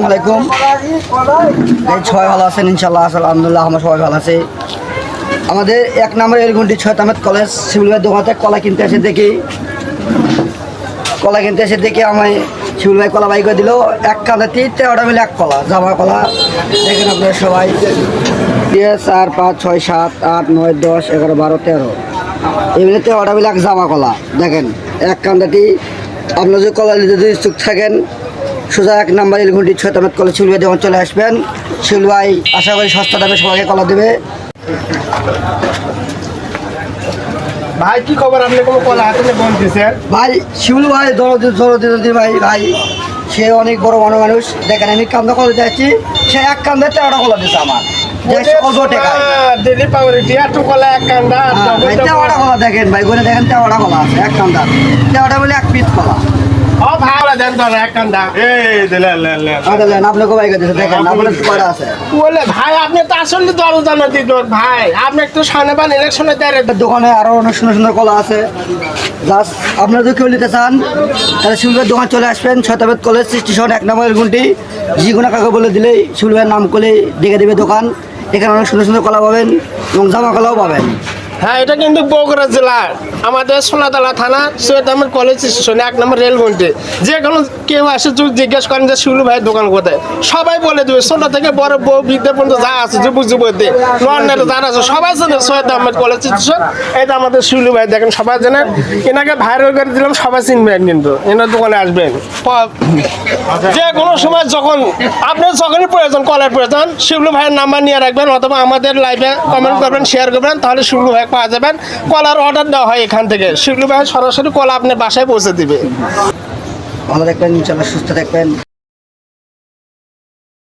আলাইকুম। এই সবাই ভালো আছেন ইনশাল্লাহ? আলহামদুলিল্লাহ আমরা সবাই ভালো আছি। আমাদের 1 নম্বর এলগুন্ডি 6 আহমেদ কলেজ শিবুল ভাই দোকানে কলা কিনতে এসে দেখি আমি শিবুল ভাই কলা বাই করে দিল। এক কাঁদাতি 13টা মিলে এক কলা, জামা কলা দেখেন আপনারা সবাই। 4, 5, 6, 7, 8, 9, 10, 11, 12, 13 এমনি 13টা মিলে এক জামা কলা দেখেন এক কাঁদাতি। আপনার যদি কলা নিতে যদি ইচ্ছুক থাকেন সোজা 1 নম্বর এলগুন্ডি 6 আহমেদ কলেজ শিবুল ভাই দোকান চলে আসবেন। শিবুল ভাই আশা করি সস্তা দামে সবাইকে কলা দেবে। ভাই কি খবর? আপনি কোনো কলা হাতে নিয়ে বলতেছেন? ভাই শিবুল ভাই দরদি ভাই সে অনেক বড় মানুষ। দেখেন আমি কান্দা কলা যাচ্ছি, সে এক কান্দা 13টা কলা দিচ্ছে আমার অল্প টাকায়। দিল্লি পাওয়ার একটু কলা এক কান্দা 13টা কলা দেখেন ভাই, ঘুরে দেখেন 13টা কলা আছে এক কান্দা। 13টা বলে এক পিস কলা। ও ভাই দেন তো এক কান্দা। এই দিলেন আপনাকে ভাই দিচ্ছে দেখেন আপনার কয়টা আছে। বলে ভাই আপনি তো আসলে দরজানা দিত ভাই, আপনি একটু সামনে বান ইলেকশনে দেয়। দোকানে আরো অনেক সুন্দর সুন্দর কলা আছে। জাস্ট আপনারা যদি কেউ নিতে চান তাহলে শিবুলের দোকান চলে আসবেন। 6 আহমেদ কলেজ স্টেশন 1 নম্বর এলগুন্ডি। যেগুলো কাকে বলে দিলেই শিবুল ভাইয়ের নাম করলেই ডেকে দেবে দোকান। এখানে অনেক সুন্দর সুন্দর কলা পাবেন এবং জামা কলাও পাবেন। হ্যাঁ, এটা কিন্তু বগুড়া জেলার আমাদের সোনাতলা থানা 6 আহমেদ কলেজ স্টেশন 1 নম্বর রেলগন্ডি। যে কোনো কেউ আসে যদি জিজ্ঞেস করেন যে শিবুল ভাইয়ের দোকান কোথায়, সবাই বলে দেবে। ছোট থেকে বড় বউ বিদ্যা পর্যন্ত যা আছে যুবতী নর্নারে যারা আছে সবাই জানে 6 আহমেদ কলেজ স্টেশন। এটা আমাদের শিবুল ভাই দেখেন সবাই জানেন। এনাকে ভাইরাল করে দিলাম, সবাই চিনবেন কিন্তু এনার দোকানে আসবেন। যে কোনো সময় যখন আপনার যখনই প্রয়োজন কলার প্রয়োজন শিবুল ভাইয়ের নাম্বার নিয়ে রাখবেন অথবা আমাদের লাইভে কমেন্ট করবেন, শেয়ার করবেন, তাহলে শিবুল ভাই পাওয়া যাবেন। কলার অর্ডার দেওয়া হয় এখান থেকে, শিবুল ভাই সরাসরি কলা আপনার বাসায় পৌঁছে দিবে। ভালো থাকবেন ইনশাআল্লাহ, সুস্থ থাকবেন।